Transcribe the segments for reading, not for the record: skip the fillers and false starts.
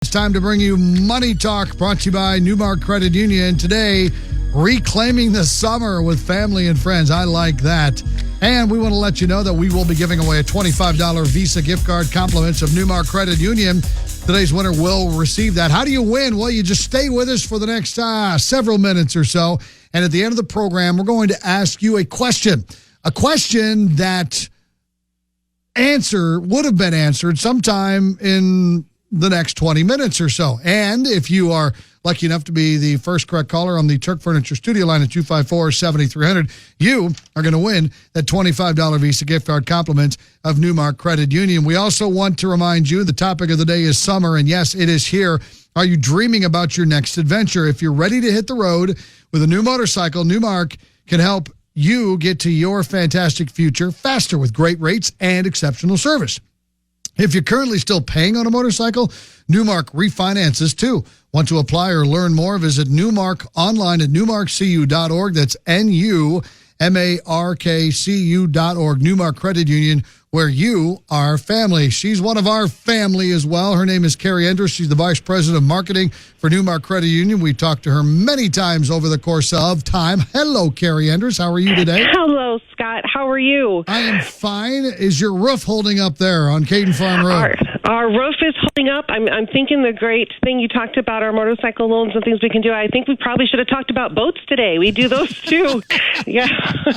It's time to bring you Money Talk, brought to you by NuMark Credit Union. Today, reclaiming the summer with family and friends. I like that. And we want to let you know that we will be giving away a $25 Visa gift card, compliments of NuMark Credit Union. Today's winner will receive that. How do you win? Well, you just stay with us for the next several minutes or so. And at the end of the program, we're going to ask you a question. A question that would have been answered sometime in the next 20 minutes or so. And if you are lucky enough to be the first correct caller on the Turk Furniture studio line at 254-7300, you are going to win that $25 Visa gift card, compliments of NuMark Credit Union. We also want to remind you the topic of the day is summer, and yes, it is here. Are you dreaming about your next adventure? If you're ready to hit the road with a new motorcycle, NuMark can help you get to your fantastic future faster with great rates and exceptional service. If you're currently still paying on a motorcycle, NuMark refinances too. Want to apply or learn more? Visit NuMark online at NuMarkCU.org. That's NuMarkCU.org. NuMark Credit Union, where you are family. She's one of our family as well. Her name is Kari Endres. She's the Vice President of Marketing for NuMark Credit Union. We talked to her many times over the course of time. Hello, Kari Endres. How are you today? Hello, Scott. How are you? I am fine. Is your roof holding up there on Caden Farm Road? Our roof is holding up. I'm thinking the great thing you talked about, our motorcycle loans and things we can do. I think we probably should have talked about boats today. We do those too. Yeah,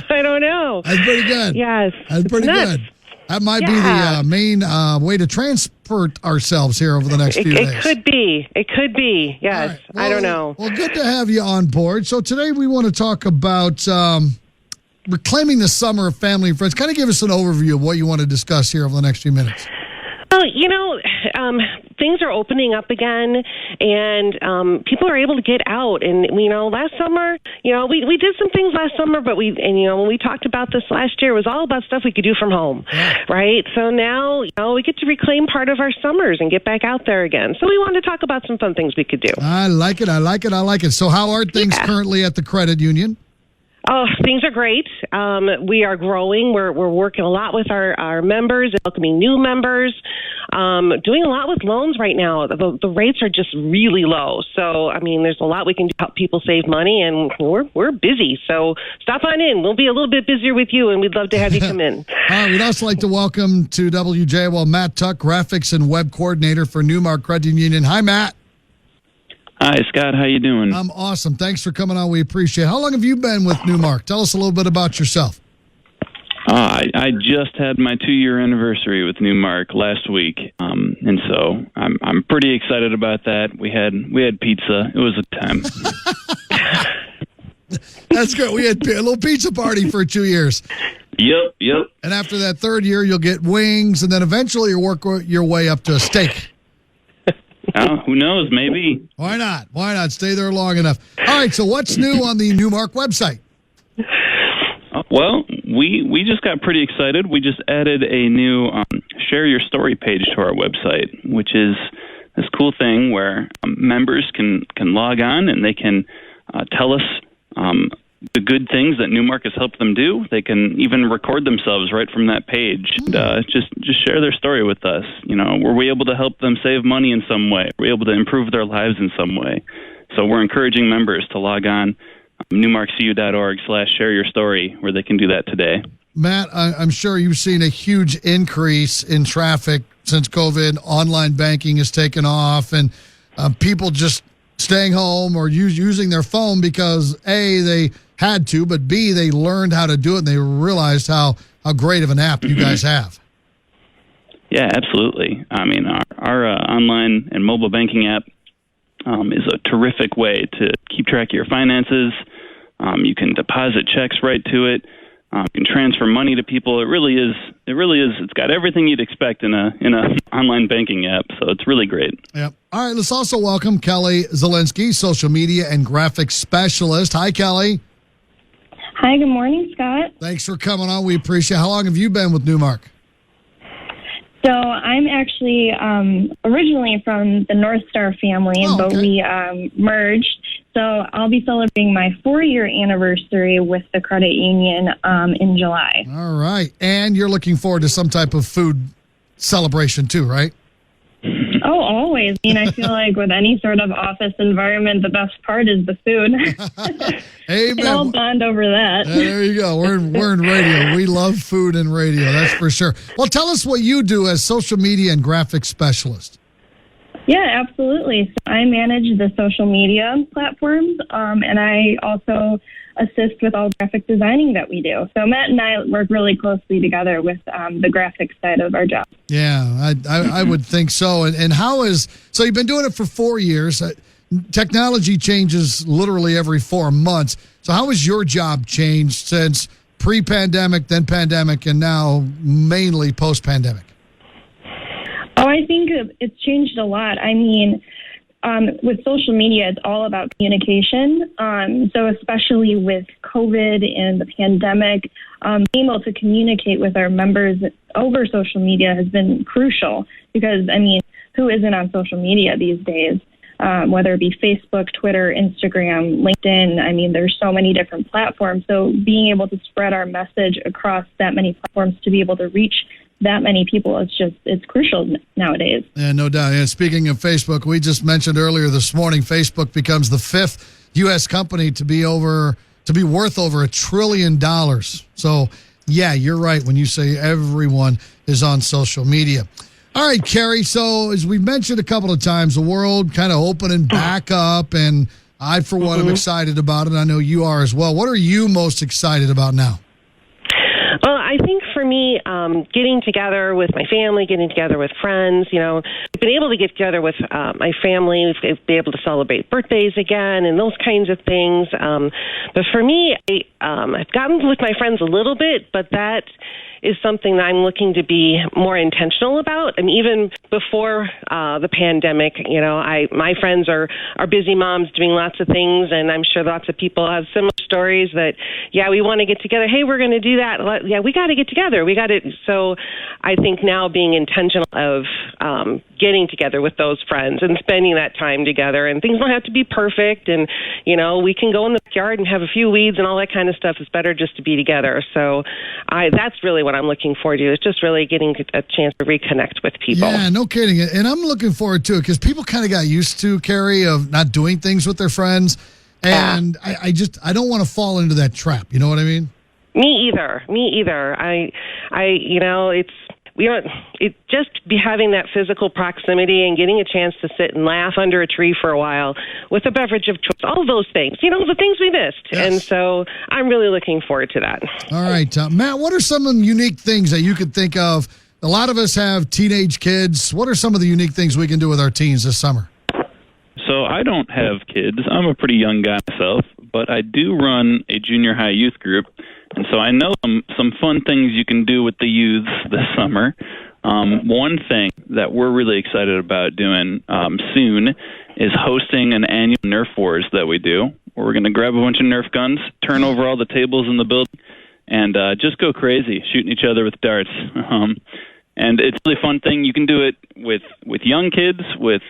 I don't know. That's pretty good. Yes. That's pretty good. That might be the main way to transport ourselves here over the next few days. It could be. It could be. Yes. Right. Well, I don't know. Well, good to have you on board. So today we want to talk about reclaiming the summer of family and friends. Kind of give us an overview of what you want to discuss here over the next few minutes. Well, things are opening up again, and people are able to get out. And last summer, we did some things last summer, but when we talked about this last year, it was all about stuff we could do from home, right? So now, we get to reclaim part of our summers and get back out there again. So we want to talk about some fun things we could do. I like it. So how are things currently at the credit union? Oh, things are great. We are growing. We're working a lot with our members, welcoming new members, doing a lot with loans right now. The rates are just really low. So, there's a lot we can do to help people save money, and we're busy. So stop on in. We'll be a little bit busier with you, and we'd love to have you come in. We'd also like to welcome to WJWL Matt Tuck, Graphics and Web Coordinator for NuMark Credit Union. Hi, Matt. Hi, Scott. How you doing? I'm awesome. Thanks for coming on. We appreciate it. How long have you been with NuMark? Tell us a little bit about yourself. I just had my 2-year anniversary with NuMark last week, and so I'm pretty excited about that. We had pizza. It was a time. That's good. We had a little pizza party for 2 years. Yep. And after that 3rd year, you'll get wings, and then eventually you'll work your way up to a steak. Who knows? Maybe. Why not? Stay there long enough. All right, so what's new on the NuMark website? Well, we just got pretty excited. We just added a new Share Your Story page to our website, which is this cool thing where members can log on and they can tell us the good things that NuMark has helped them do. They can even record themselves right from that page. And, just share their story with us. Were we able to help them save money in some way? Were we able to improve their lives in some way? So we're encouraging members to log on NuMarkCU.org/share your story, where they can do that today. Matt, I'm sure you've seen a huge increase in traffic since COVID. Online banking has taken off, and people just staying home or using their phone because A, they had to, but B, they learned how to do it and they realized how great of an app you guys have. Yeah, absolutely. Our online and mobile banking app is a terrific way to keep track of your finances. You can deposit checks right to it. You can transfer money to people. It really is. It's got everything you'd expect in a online banking app. So it's really great. Yep. All right. Let's also welcome Kelly Zielinski, social media and graphics specialist. Hi, Kelly. Hi. Good morning, Scott. Thanks for coming on. We appreciate it. How long have you been with NuMark? So I'm actually originally from the North Star family, but we merged. So I'll be celebrating my 4-year anniversary with the credit union in July. All right. And you're looking forward to some type of food celebration too, right? Oh, always. I mean, I feel like with any sort of office environment, the best part is the food. Amen. We all bond over that. Yeah, there you go. We're in radio. We love food and radio. That's for sure. Well, tell us what you do as social media and graphics specialist. Yeah, absolutely. So I manage the social media platforms, and I also assist with all graphic designing that we do. So Matt and I work really closely together with the graphics side of our job. Yeah, I would think so. And so you've been doing it for 4 years. Technology changes literally every 4 months. So how has your job changed since pre-pandemic, then pandemic, and now mainly post-pandemic? Oh, I think it's changed a lot. I mean, with social media, it's all about communication. So especially with COVID and the pandemic, being able to communicate with our members over social media has been crucial because, I mean, who isn't on social media these days? Whether it be Facebook, Twitter, Instagram, LinkedIn. I mean, there's so many different platforms. So being able to spread our message across that many platforms to be able to reach that many people, it's crucial nowadays. Yeah, no doubt. And speaking of Facebook, we just mentioned earlier this morning, Facebook becomes the 5th U.S. company to be worth over $1 trillion. So, yeah, you're right when you say everyone is on social media. All right, Kari, so as we mentioned a couple of times, the world kind of opening back up, and I, for one, am excited about it. I know you are as well. What are you most excited about now? Well, I think for me, getting together with my family, getting together with friends, I've been able to get together with my family, we've been able to celebrate birthdays again and those kinds of things. But for me, I've gotten with my friends a little bit, but that is something that I'm looking to be more intentional about. I mean, even before the pandemic, my friends are busy moms doing lots of things, and I'm sure lots of people have similar stories that, we want to get together. Hey, we're going to do that. Yeah, we got to get together. So I think now being intentional of getting together with those friends and spending that time together, and things don't have to be perfect, and, we can go in the backyard and have a few weeds and all that kind of stuff. It's better just to be together. So that's really what I'm looking forward to, is just really getting a chance to reconnect with people. Yeah, no kidding. And I'm looking forward to it because people kind of got used to, Kari, of not doing things with their friends. And I don't want to fall into that trap. You know what I mean? Me either. It's just be having that physical proximity and getting a chance to sit and laugh under a tree for a while with a beverage of choice, all those things, the things we missed. Yes. And so I'm really looking forward to that. All right. Matt, what are some of the unique things that you could think of? A lot of us have teenage kids. What are some of the unique things we can do with our teens this summer? So I don't have kids. I'm a pretty young guy myself, but I do run a junior high youth group. And so I know some fun things you can do with the youths this summer. One thing that we're really excited about doing soon is hosting an annual Nerf Wars that we do, where we're going to grab a bunch of Nerf guns, turn over all the tables in the building, and just go crazy, shooting each other with darts. And it's a really fun thing. You can do it with young kids, with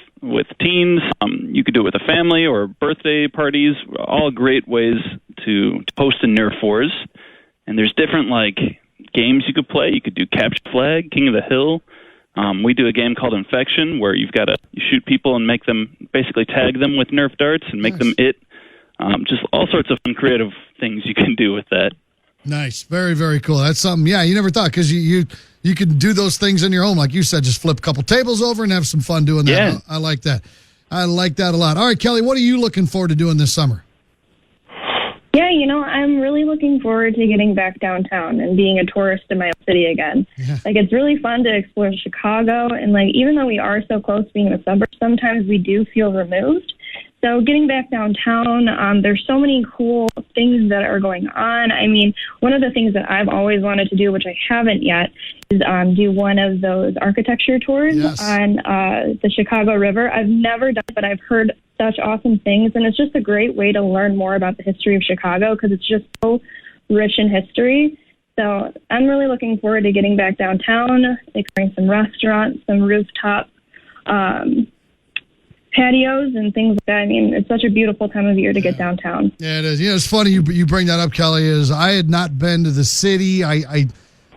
teens. You could do it with a family or birthday parties. All great ways to host a Nerf Wars. And there's different games you could play. You could do Capture Flag, King of the Hill. We do a game called Infection, where you shoot people and make them, basically tag them with Nerf darts and make them it. Just all sorts of fun, creative things you can do with that. Nice. Very, very cool. That's something, you never thought, because you can do those things in your home. Like you said, just flip a couple tables over and have some fun doing that. Yeah. I like that. I like that a lot. All right, Kelly, what are you looking forward to doing this summer? Yeah, I'm really looking forward to getting back downtown and being a tourist in my own city again. Yeah. It's really fun to explore Chicago, and even though we are so close being in the suburbs, sometimes we do feel removed. So getting back downtown, there's so many cool things that are going on. I mean, one of the things that I've always wanted to do, which I haven't yet, is do one of those architecture tours on the Chicago River. I've never done it, but I've heard such awesome things, and it's just a great way to learn more about the history of Chicago because it's just so rich in history. So I'm really looking forward to getting back downtown, exploring some restaurants, some rooftop patios and things like that. I mean, it's such a beautiful time of year to get downtown. Yeah, it is. It's funny you bring that up, Kelly, is I had not been to the city. I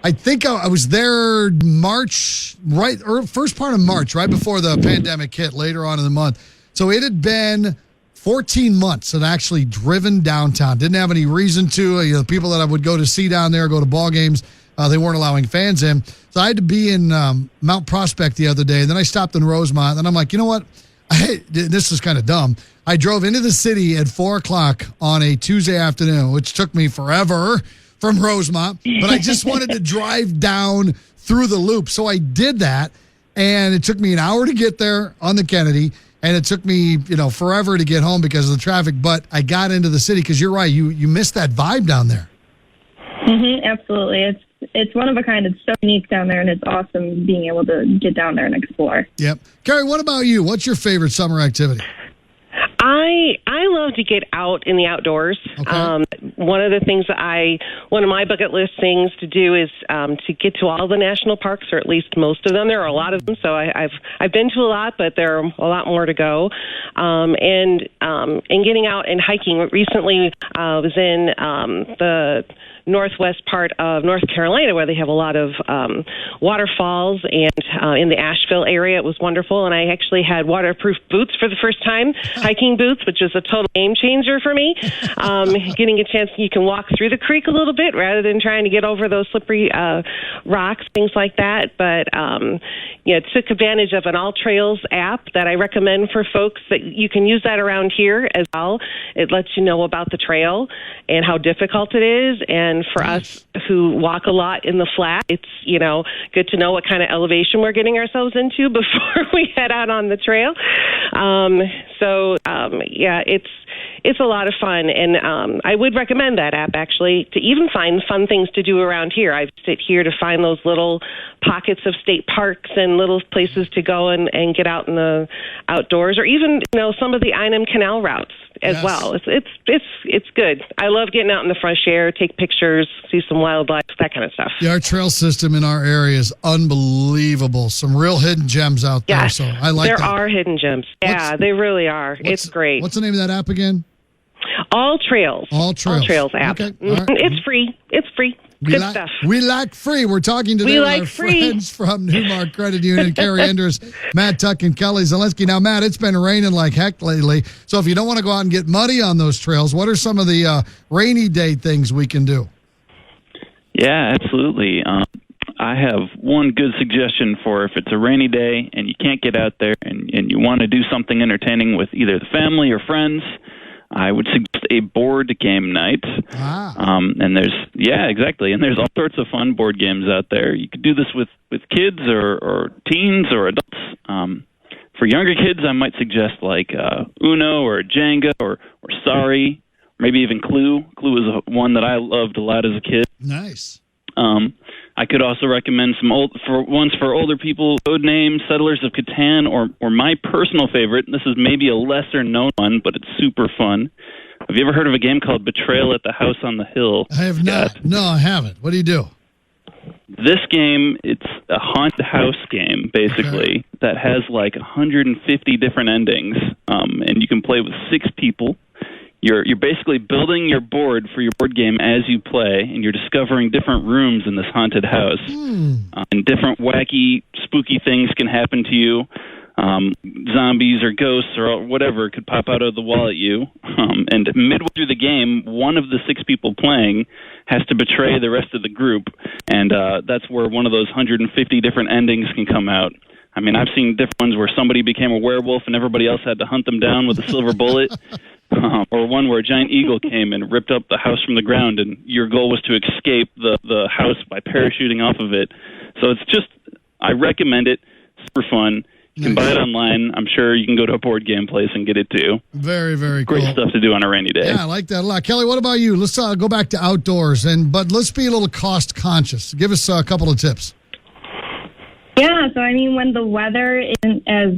I think I was there March, right, or first part of March, right before the pandemic hit later on in the month. So it had been 14 months that I actually driven downtown. Didn't have any reason to. The people that I would go to see down there, go to ball games, they weren't allowing fans in. So I had to be in Mount Prospect the other day. And then I stopped in Rosemont. And I'm like, you know what? This is kind of dumb. I drove into the city at 4 o'clock on a Tuesday afternoon, which took me forever from Rosemont. But I just wanted to drive down through the loop. So I did that. And it took me an hour to get there on the Kennedy. And it took me, forever to get home because of the traffic. But I got into the city because you're right. You missed that vibe down there. Absolutely. It's one of a kind. It's so unique down there, and it's awesome being able to get down there and explore. Yep. Kari, what about you? What's your favorite summer activity? I love to get out in the outdoors. Okay. One of the things one of my bucket list things to do is to get to all the national parks, or at least most of them. There are a lot of them, so I've been to a lot, but there are a lot more to go. And getting out and hiking. Recently, I was in the northwest part of North Carolina, where they have a lot of waterfalls, and in the Asheville area, it was wonderful. And I actually had waterproof boots for the first time, hiking boots, which is a total game changer for me. Getting a chance, you can walk through the creek a little bit rather than trying to get over those slippery rocks, things like that. But took advantage of an All Trails app that I recommend for folks. That you can use that around here as well. It lets you know about the trail and how difficult it is. And for us who walk a lot in the flat, it's, good to know what kind of elevation we're getting ourselves into before we head out on the trail. It's a lot of fun. And I would recommend that app, actually, to even find fun things to do around here. I sit here to find those little pockets of state parks and little places to go and get out in the outdoors, or even, some of the Einem Canal routes as well. It's good. I love getting out in the fresh air, take pictures, see some wildlife, that kind of stuff. Yeah, our trail system in our area is unbelievable. Some real hidden gems out there. Yes, so I like there that. are hidden gems. Yeah, they really are. It's great. What's the name of that app again? All Trails. All Trails app. Okay. All right. It's free. Good stuff. We like free. We're talking today with our friends from NuMark Credit Union, Kari Endres, Matt Tuck, and Kelly Zielinski. Now, Matt, it's been raining like heck lately. So if you don't want to go out and get muddy on those trails, what are some of the rainy day things we can do? Yeah, absolutely. I have one good suggestion for if it's a rainy day and you can't get out there and you want to do something entertaining with either the family or friends. I would suggest a board game night. And exactly. And there's all sorts of fun board games out there. You could do this with kids or teens or adults. For younger kids, I might suggest like Uno or Jenga or Sorry, maybe even Clue. Clue is one that I loved a lot as a kid. Nice. I could also recommend some for older people, Codename, Settlers of Catan, or my personal favorite, and this is maybe a lesser known one, but it's super fun. Have you ever heard of a game called Betrayal at the House on the Hill? I have not. No, I haven't. What do you do? This game, it's a haunted house game, basically, that has like 150 different endings, and you can play with 6 people. You're basically building your board for your board game as you play, and you're discovering different rooms in this haunted house. And different wacky, spooky things can happen to you. Zombies or ghosts or whatever could pop out of the wall at you. And midway through the game, one of the 6 people playing has to betray the rest of the group. And that's where one of those 150 different endings can come out. I mean, I've seen different ones where somebody became a werewolf and everybody else had to hunt them down with a silver bullet. Or one where a giant eagle came and ripped up the house from the ground, and your goal was to escape the house by parachuting off of it. So I recommend it. Super fun. You can buy it online. I'm sure you can go to a board game place and get it too. Very, very cool. Great stuff to do on a rainy day. Yeah, I like that a lot. Kelly, what about you? Let's go back to outdoors, but let's be a little cost conscious. Give us a couple of tips. Yeah, so when the weather isn't as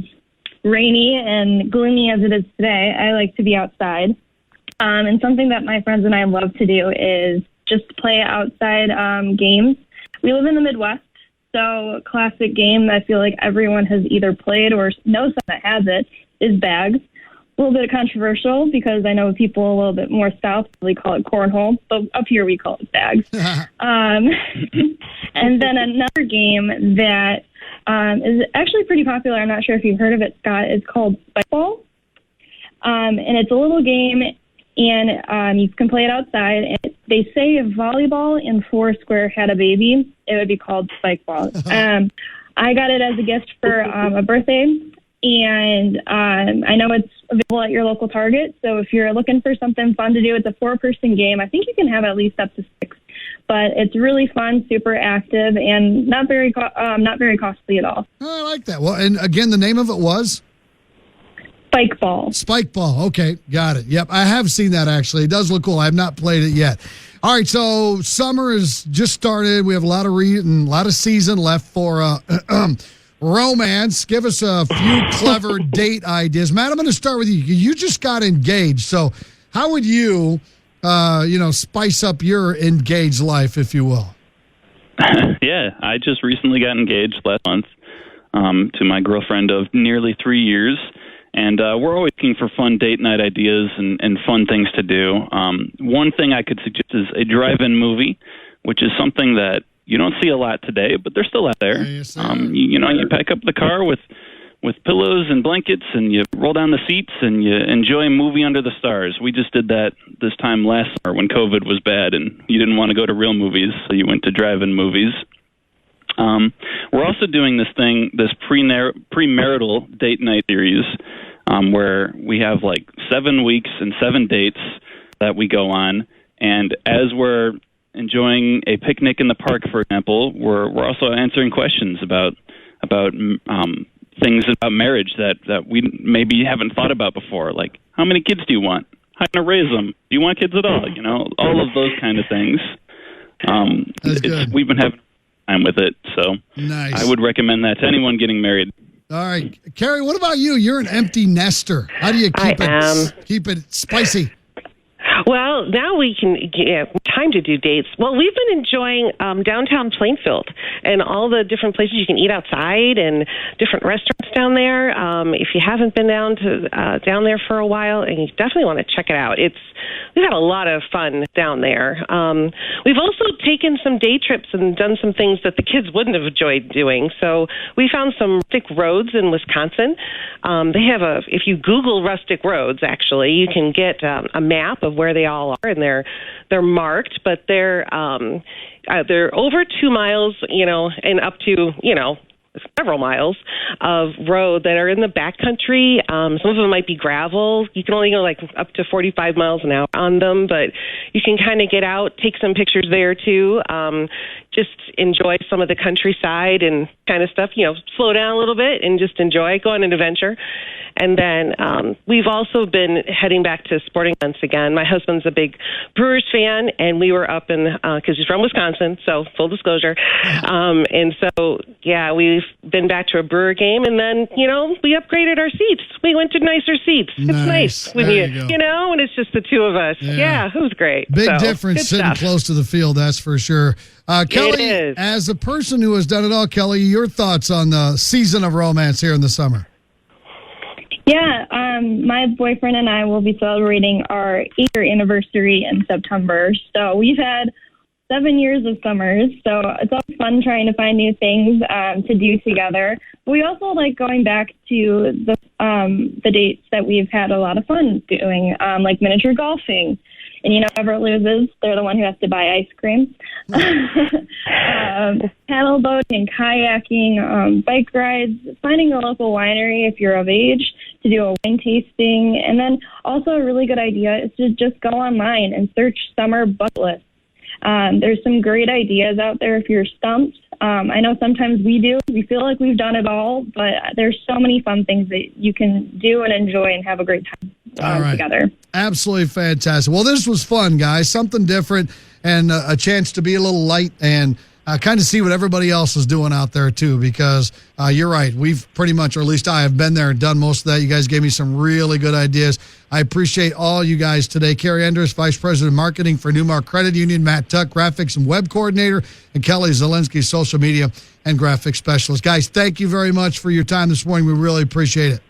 rainy and gloomy as it is today, I like to be outside. And something that my friends and I love to do is just play outside games. We live in the Midwest, so a classic game that I feel like everyone has either played or knows someone that has it is bags. little bit controversial because I know people a little bit more south really call it cornhole, but up here we call it bags. And then another game that is actually pretty popular. I'm not sure if you've heard of it, Scott. It's called Spike Ball. And it's a little game, and you can play it outside. And they say if volleyball and Foursquare had a baby, it would be called Spike Ball. I got it as a gift for a birthday, and I know it's available at your local Target. So if you're looking for something fun to do, it's a 4-person game. I think you can have at least up to 6. But it's really fun, super active, and not very costly at all. Oh, I like that. Well, and again, the name of it was? Spike Ball. Spike Ball. Okay, got it. Yep, I have seen that, actually. It does look cool. I have not played it yet. All right, so summer has just started. We have a lot of season left for romance. Give us a few clever date ideas. Matt, I'm going to start with you. You just got engaged, so how would you... spice up your engaged life, if you will. Yeah, I just recently got engaged last month to my girlfriend of nearly 3 years, and we're always looking for fun date night ideas and fun things to do. One thing I could suggest is a drive-in movie, which is something that you don't see a lot today, but they're still out there. Yes, you pack up the car with pillows and blankets, and you roll down the seats, and you enjoy a movie under the stars. We just did that this time last summer when COVID was bad, and you didn't want to go to real movies, so you went to drive-in movies. We're also doing this premarital date night series, where we have like 7 weeks and 7 dates that we go on, and as we're enjoying a picnic in the park, for example, we're also answering questions about things about marriage that we maybe haven't thought about before, like how many kids do you want? How can I raise them? Do you want kids at all? All of those kind of things. We've been having time with it, so nice. I would recommend that to anyone getting married. All right, Kari, what about you? You're an empty nester. How do you keep it spicy? Well, now we can get time to do dates. Well, we've been enjoying downtown Plainfield and all the different places you can eat outside and different restaurants down there. If you haven't been down there for a while, and you definitely want to check it out. We've had a lot of fun down there. We've also taken some day trips and done some things that the kids wouldn't have enjoyed doing. So we found some rustic roads in Wisconsin. They have if you Google rustic roads, actually, you can get a map of where they all are, and they're marked, but they're over 2 miles, and up to several miles of road that are in the backcountry. Some of them might be gravel. You can only go like up to 45 miles an hour on them, but you can kind of get out, take some pictures there too. Just enjoy some of the countryside and kind of stuff, slow down a little bit and just enjoy, go on an adventure. And then we've also been heading back to sporting events again. My husband's a big Brewers fan, and we were up because he's from Wisconsin, so full disclosure. And so, yeah, we've been back to a Brewer game, and then, we upgraded our seats. We went to nicer seats. It's nice when when it's just the two of us. Yeah, it was great. Big difference sitting close to the field, that's for sure. Kelly, as a person who has done it all, Kelly, your thoughts on the season of romance here in the summer? Yeah, my boyfriend and I will be celebrating our 8-year anniversary in September. So we've had 7 years of summers. So it's always fun trying to find new things to do together. But we also like going back to the dates that we've had a lot of fun doing, like miniature golfing. And, whoever loses, they're the one who has to buy ice cream. Paddle boating and kayaking, bike rides, finding a local winery if you're of age to do a wine tasting. And then also a really good idea is to just go online and search summer bucket lists. There's some great ideas out there if you're stumped. I know sometimes we feel like we've done it all, but there's so many fun things that you can do and enjoy and have a great time together. Absolutely fantastic. Well, this was fun, guys. Something different and a chance to be a little light and kind of see what everybody else is doing out there, too, because you're right. We've pretty much, or at least I have been there and done most of that. You guys gave me some really good ideas. I appreciate all you guys today. Kari Endres, Vice President of Marketing for NuMark Credit Union, Matt Tuck, Graphics and Web Coordinator, and Kelly Zielinski, Social Media and Graphics Specialist. Guys, thank you very much for your time this morning. We really appreciate it.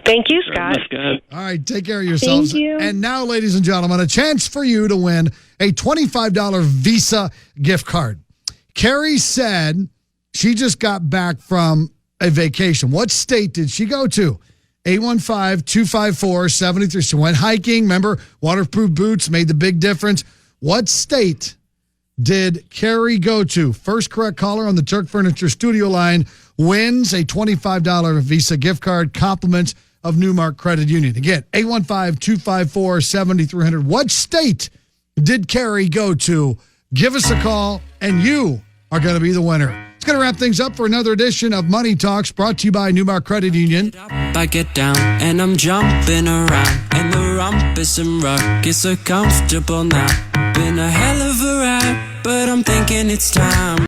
Thank you, Scott. All right, take care of yourselves. Thank you. And now, ladies and gentlemen, a chance for you to win a $25 Visa gift card. Kari said she just got back from a vacation. What state did she go to? 815-254-73. She went hiking. Remember, waterproof boots made the big difference. What state did Kari go to? First correct caller on the Turk Furniture studio line wins a $25 Visa gift card, compliments of NuMark Credit Union. Again, 815-254-7300. What state did Kari go to? Give us a call, and you are going to be the winner. It's going to wrap things up for another edition of Money Talks, brought to you by NuMark Credit Union. I get down and I'm jumping around, and the rumpus and rock is so comfortable now. Been a hell of a ride, but I'm thinking it's time.